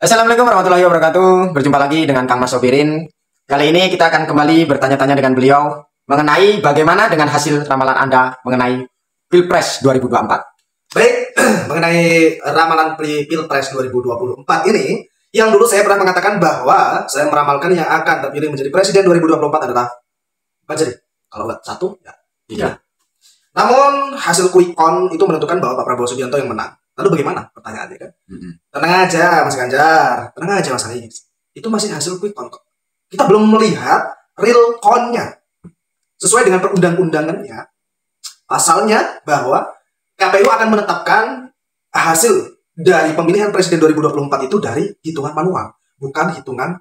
Assalamualaikum warahmatullahi wabarakatuh. Berjumpa lagi dengan Kang Mas Sobirin. Kali ini kita akan kembali bertanya-tanya dengan beliau mengenai bagaimana dengan hasil ramalan Anda mengenai Pilpres 2024. Baik, mengenai ramalan Pilpres 2024 ini, yang dulu saya pernah mengatakan bahwa saya meramalkan yang akan terpilih menjadi presiden 2024 adalah apa jadi? Kalau nggak satu, ya tiga. Namun hasil quick count itu menentukan bahwa Pak Prabowo Subianto yang menang. Lalu bagaimana? Pertanyaannya kan. Tenang aja Mas Ganjar, tenang aja Mas Anies. Itu masih hasil quick count kok. Kita belum melihat real count-nya. Sesuai dengan perundang-undangannya, pasalnya bahwa KPU akan menetapkan hasil dari pemilihan presiden 2024 itu dari hitungan manual, bukan hitungan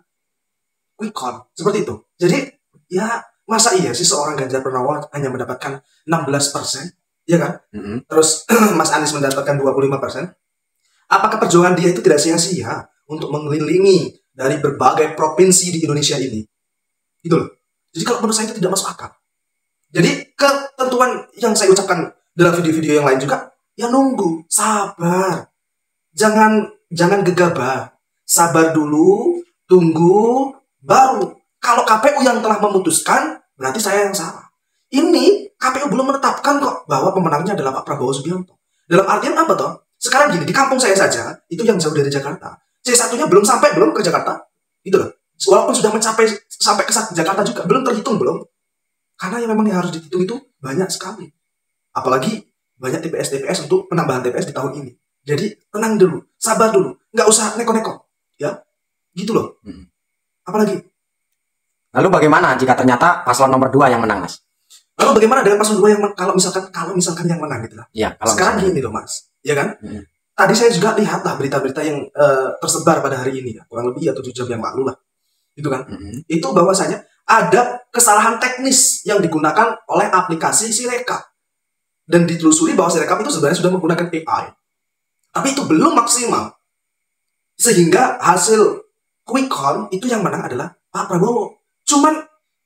quick count. Seperti itu. Jadi, ya masa iya sih seorang Ganjar Pranowo hanya mendapatkan 16%? Iya kan? Terus Mas Anies mendapatkan 25%. Apakah perjuangan dia itu tidak sia-sia untuk mengelilingi dari berbagai provinsi di Indonesia ini? Gitu loh. Jadi kalau menurut saya itu tidak masuk akal. Jadi ketentuan yang saya ucapkan dalam video-video yang lain juga, ya nunggu, sabar. Jangan gegabah. Sabar dulu, tunggu, baru. Kalau KPU yang telah memutuskan, berarti saya yang salah. Ini KPU belum menetapkan kok bahwa pemenangnya adalah Pak Prabowo Subianto. Dalam artian apa toh? Sekarang gini, di kampung saya saja, itu yang jauh dari Jakarta. C1-nya belum ke Jakarta. Itu loh. Walaupun sudah mencapai sampai ke Jakarta juga, belum terhitung belum. Karena yang memang yang harus dihitung itu banyak sekali. Apalagi banyak TPS-TPS untuk penambahan TPS di tahun ini. Jadi tenang dulu, sabar dulu. Nggak usah neko-neko. Ya, gitu loh. Apalagi. Lalu bagaimana jika ternyata paslon nomor 2 yang menang, Mas? Lalu bagaimana dengan paslon 2 yang kalau misalkan yang menang gitu lah. Ya, sekarang gini loh Mas, ya kan? Tadi saya juga lihat lah berita-berita yang tersebar pada hari ini ya, kurang lebih ya 7 jam yang lalu lah. Itu kan? Itu bahwasanya ada kesalahan teknis yang digunakan oleh aplikasi Sirekap. Dan ditelusuri bahwa Sirekap itu sebenarnya sudah menggunakan AI. Tapi itu belum maksimal. Sehingga hasil quick count itu yang menang adalah Pak Prabowo. Cuman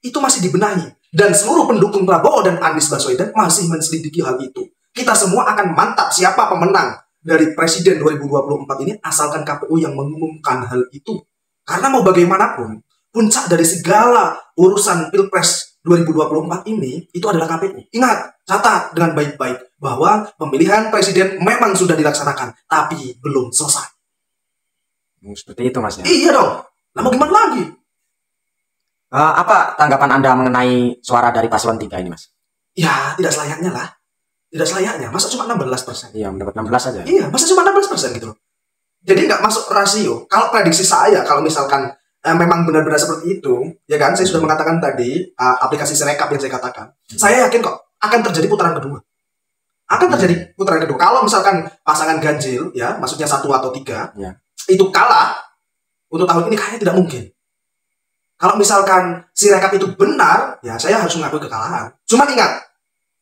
itu masih dibenahi. Dan seluruh pendukung Prabowo dan Anies Baswedan masih menselidiki hal itu. Kita semua akan mantap siapa pemenang dari Presiden 2024 ini asalkan KPU yang mengumumkan hal itu. Karena mau bagaimanapun, puncak dari segala urusan Pilpres 2024 ini itu adalah KPU. Ingat, catat dengan baik-baik bahwa pemilihan Presiden memang sudah dilaksanakan, tapi belum selesai. Seperti itu, Mas ya? Iya dong. Nah mau gimana lagi? Apa tanggapan Anda mengenai suara dari paslon 3 ini, Mas? Ya, tidak selayaknya lah. Tidak selayaknya. Masa cuma 16%? Iya, mendapat 16 aja. Iya, masa cuma 16% gitu loh. Jadi nggak masuk rasio. Kalau prediksi saya, kalau misalkan memang benar-benar seperti itu, ya kan, saya sudah mengatakan tadi, aplikasi Sirekap yang saya katakan, saya yakin kok akan terjadi putaran kedua. Akan terjadi putaran kedua. Kalau misalkan pasangan ganjil, ya, maksudnya 1 atau 3, itu kalah, untuk tahun ini kayaknya tidak mungkin. Kalau misalkan Sirekap itu benar, ya saya harus mengakui kekalahan. Cuma ingat,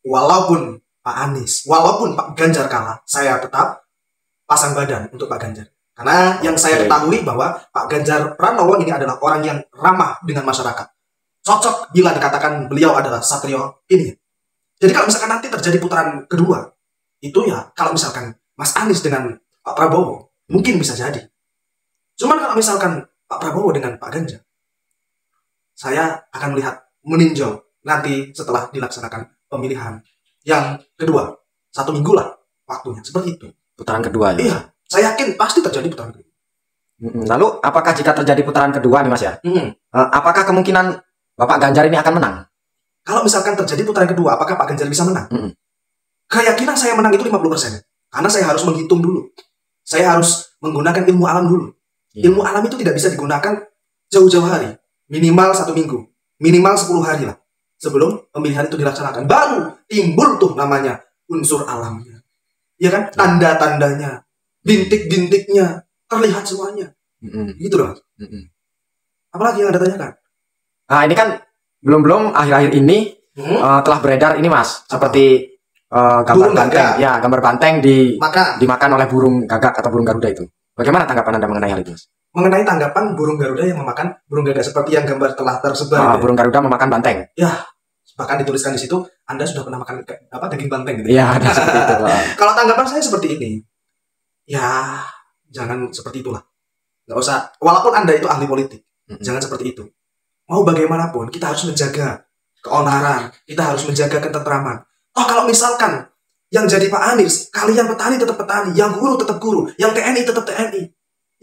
walaupun Pak Anies, walaupun Pak Ganjar kalah, saya tetap pasang badan untuk Pak Ganjar. Karena yang saya ketahui bahwa Pak Ganjar Pranowo ini adalah orang yang ramah dengan masyarakat. Cocok bila dikatakan beliau adalah satrio ini. Jadi kalau misalkan nanti terjadi putaran kedua, itu ya kalau misalkan Mas Anies dengan Pak Prabowo, mungkin bisa jadi. Cuman kalau misalkan Pak Prabowo dengan Pak Ganjar, saya akan melihat meninjau nanti setelah dilaksanakan pemilihan yang kedua. 1 minggu lah waktunya, seperti itu. Putaran kedua ya? Iya, saya yakin pasti terjadi putaran kedua. Lalu apakah jika terjadi putaran kedua nih Mas ya? Apakah kemungkinan Bapak Ganjar ini akan menang? Kalau misalkan terjadi putaran kedua, apakah Pak Ganjar bisa menang? Keyakinan saya menang itu 50%. Karena saya harus menghitung dulu. Saya harus menggunakan ilmu alam dulu. Ilmu alam itu tidak bisa digunakan jauh-jauh hari. Minimal 1 minggu, minimal 10 hari lah sebelum pemilihan itu dilaksanakan. Baru timbul tuh namanya unsur alamnya, ya kan? Tanda-tandanya, bintik-bintiknya terlihat semuanya, gitu loh. Apalagi yang Anda tanyakan? Nah ini kan belum akhir-akhir ini telah beredar ini Mas, seperti gambar banteng, ya gambar banteng dimakan oleh burung gagak atau burung garuda itu. Bagaimana tanggapan Anda mengenai hal itu, Mas? Mengenai tanggapan burung garuda yang memakan burung gagak seperti yang gambar telah tersebar. Burung garuda memakan banteng. Ya, bahkan dituliskan di situ, Anda sudah pernah makan daging banteng gitu. Iya, ada seperti itu. Kalau tanggapan saya seperti ini, ya jangan seperti itulah. Nggak usah. Walaupun Anda itu ahli politik, jangan seperti itu. Mau bagaimanapun, kita harus menjaga keonaran, kita harus menjaga ketentraman. Oh, kalau misalkan yang jadi Pak Anies, kalian petani tetap petani, yang guru tetap guru, yang TNI tetap TNI,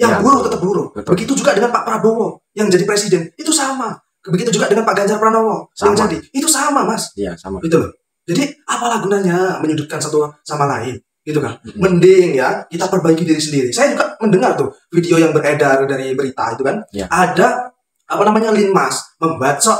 yang buruh tetap buruh. Begitu juga dengan Pak Prabowo yang jadi presiden, itu sama. Begitu juga dengan Pak Ganjar Pranowo yang jadi, itu sama, Mas. Iya, sama. Gitu loh. Jadi apalah gunanya menyudutkan satu sama lain, gitu kan? Mending ya kita perbaiki diri sendiri. Saya juga mendengar tuh video yang beredar dari berita itu kan, ada apa namanya Linmas membacok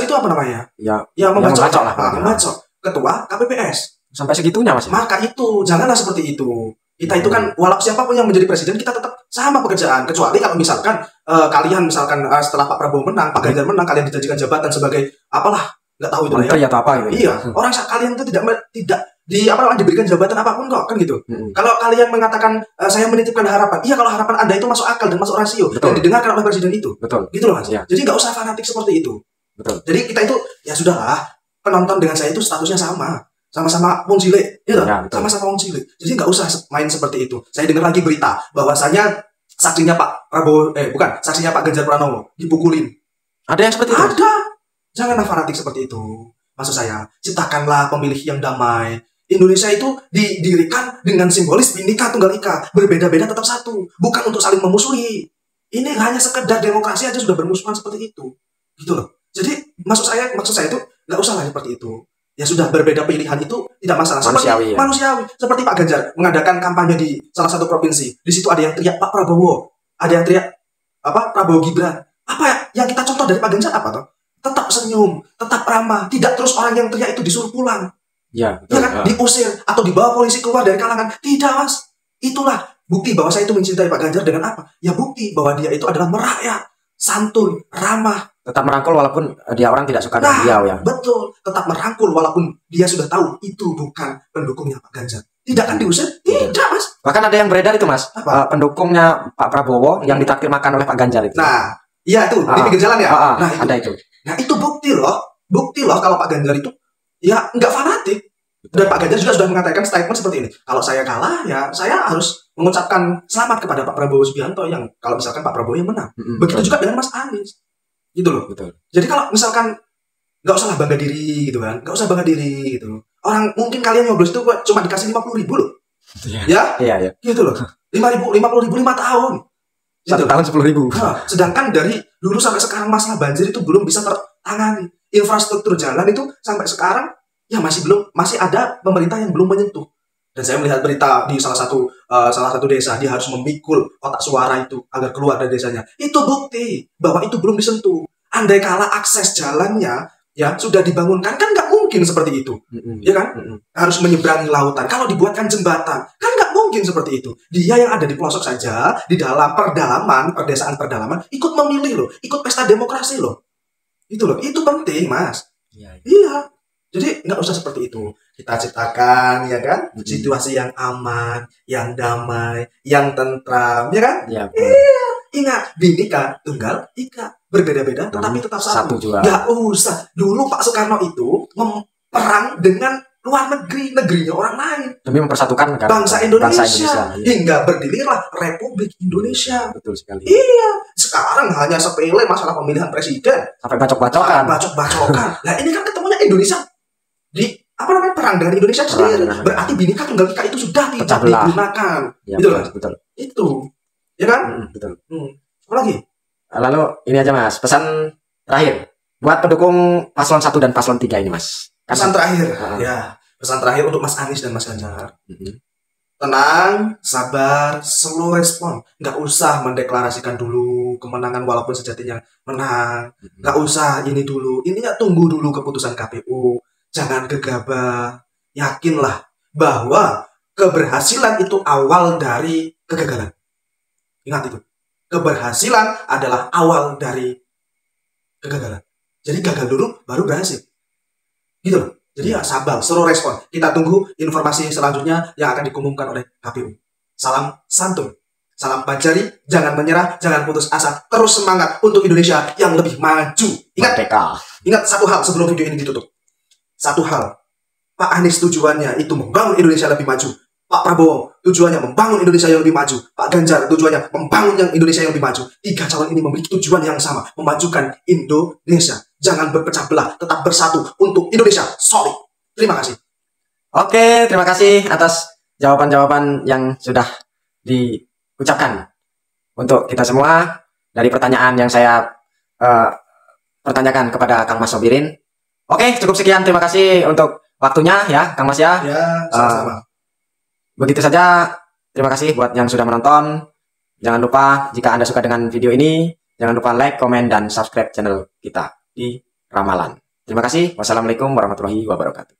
itu apa namanya? Ya membacok lah, membacok ketua KPPS. Sampai segitunya, Mas. Maka itu janganlah seperti itu. Kita itu kan walaupun siapapun yang menjadi presiden, kita tetap sama pekerjaan. Kecuali kalau misalkan kalian misalkan setelah Pak Prabowo menang, Pak Ganjar menang, kalian dijanjikan jabatan sebagai apalah, nggak tahu itu menteri atau apa gitu. Iya, orang kalian itu tidak diberikan jabatan apapun kok, kan gitu. Kalau kalian mengatakan saya menitipkan harapan, iya kalau harapan Anda itu masuk akal dan masuk rasio dan didengarkan oleh presiden itu. Betul. Gitu loh, Mas. Ya. Jadi nggak usah fanatik seperti itu. Betul. Jadi kita itu ya sudahlah, penonton dengan saya itu statusnya sama-sama wong cilik, gitu. Sama-sama wong cilik. Jadi nggak usah main seperti itu. Saya dengar lagi berita bahwasanya saksinya Pak Prabowo, saksinya Pak Ganjar Pranowo dipukulin. Ada yang seperti itu? Ada. Janganlah fanatik seperti itu. Maksud saya, ciptakanlah pemilih yang damai. Indonesia itu didirikan dengan simbolis Bhinneka Tunggal Ika, berbeda-beda tetap satu, bukan untuk saling memusuhi. Ini hanya sekedar demokrasi aja sudah bermusuhan seperti itu, gitu loh. Jadi maksud saya itu nggak usah lah seperti itu. Ya sudah, berbeda pilihan itu tidak masalah. Manusiawi. Seperti Pak Ganjar mengadakan kampanye di salah satu provinsi. Di situ ada yang teriak Pak Prabowo, ada yang teriak Prabowo Gibran. Apa yang kita contoh dari Pak Ganjar apa toh? Tetap senyum, tetap ramah, tidak terus orang yang teriak itu disuruh pulang. Ya kan? Diusir atau dibawa polisi keluar dari kalangan. Tidak, Mas. Itulah bukti bahwa saya itu mencintai Pak Ganjar dengan apa? Ya bukti bahwa dia itu adalah merakyat, santun, ramah. Tetap merangkul walaupun dia orang tidak suka dengan dia ya. Betul, tetap merangkul walaupun dia sudah tahu itu bukan pendukungnya Pak Ganjar. Tidak akan diusir? Tidak, Mas. Bahkan ada yang beredar itu, Mas. Pendukungnya Pak Prabowo yang ditraktir makan oleh Pak Ganjar itu. Nah, iya itu di pinggir jalan ya. Nah, itu. Ada itu. Nah, itu bukti loh kalau Pak Ganjar itu ya nggak fanatik. Dan Pak Ganjar juga sudah mengatakan statement seperti ini. Kalau saya kalah, ya saya harus mengucapkan selamat kepada Pak Prabowo Subianto yang kalau misalkan Pak Prabowo yang menang. Begitu juga dengan Mas Anies. Gitu loh. Betul. Jadi kalau misalkan nggak usah bangga diri gitu kan, nggak usah bangga diri gitu. Orang mungkin kalian nyoblos itu cuma dikasih 50.000 loh. Iya. Gitu loh. 50.000 5 tahun. Gitu. 1 tahun 10.000. Nah, sedangkan dari dulu sampai sekarang masalah banjir itu belum bisa tertangani. Infrastruktur jalan itu sampai sekarang ya masih ada pemerintah yang belum menyentuh. Dan saya melihat berita di salah satu desa, dia harus memikul kotak suara itu agar keluar dari desanya. Itu bukti bahwa itu belum disentuh. Andai kala akses jalannya ya sudah dibangunkan, kan nggak mungkin seperti itu, ya kan? Harus menyeberangi lautan. Kalau dibuatkan jembatan, kan nggak mungkin seperti itu. Dia yang ada di pelosok saja, di dalam pedesaan pedalaman, ikut memilih loh, ikut pesta demokrasi loh. Itu loh, itu penting, Mas. Iya. Jadi nggak usah seperti itu. Kita ciptakan, ya kan, situasi yang aman, yang damai, yang tentram, ya kan? Iya. Ingat, Bhinneka Tunggal Ika, berbeda-beda tetapi tetap satu. Nggak usah. Dulu Pak Soekarno itu perang dengan luar negerinya orang lain demi mempersatukan negara bangsa Indonesia. Hingga berdirilah Republik Indonesia. Betul sekali. Iya. Sekarang hanya sepele masalah pemilihan presiden. Sampai bacok-bacokan. Nah ini kan ketemunya Indonesia di perang dengan Indonesia sendiri. Berarti Bhinneka Tunggal Ika itu sudah tidak digunakan. Ya, gitu betul. Itu, ya kan? Betul. Apa lagi? Lalu ini aja, Mas, pesan terakhir buat pendukung paslon 1 dan paslon 3 ini, Mas. Pesan terakhir, ya. Pesan terakhir untuk Mas Anies dan Mas Ganjar. Tenang, sabar, slow respon. Nggak usah mendeklarasikan dulu kemenangan walaupun sejatinya menang. Nggak usah ini dulu. Ininya tunggu dulu keputusan KPU. Jangan gegabah. Yakinlah bahwa keberhasilan itu awal dari kegagalan. Ingat itu. Keberhasilan adalah awal dari kegagalan. Jadi gagal dulu baru berhasil. Gitu loh. Jadi ya sabar, slow respon. Kita tunggu informasi selanjutnya yang akan diumumkan oleh KPU. Salam santun. Salam Bajari, jangan menyerah, jangan putus asa. Terus semangat untuk Indonesia yang lebih maju. Ingat satu hal sebelum video ini ditutup. Satu hal, Pak Anies tujuannya itu membangun Indonesia lebih maju. Pak Prabowo tujuannya membangun Indonesia yang lebih maju. Pak Ganjar tujuannya membangun yang Indonesia yang lebih maju. Tiga calon ini memiliki tujuan yang sama, memajukan Indonesia. Jangan berpecah belah, tetap bersatu untuk Indonesia solid. Terima kasih. Oke, terima kasih atas jawaban-jawaban yang sudah diucapkan untuk kita semua dari pertanyaan yang saya pertanyakan kepada Kang Mas Sobirin. Oke, cukup sekian. Terima kasih untuk waktunya ya, Kang Mas ya. Ya, sama-sama. Begitu saja. Terima kasih buat yang sudah menonton. Jangan lupa jika Anda suka dengan video ini, jangan lupa like, komen, dan subscribe channel kita di Ramalan. Terima kasih. Wassalamualaikum warahmatullahi wabarakatuh.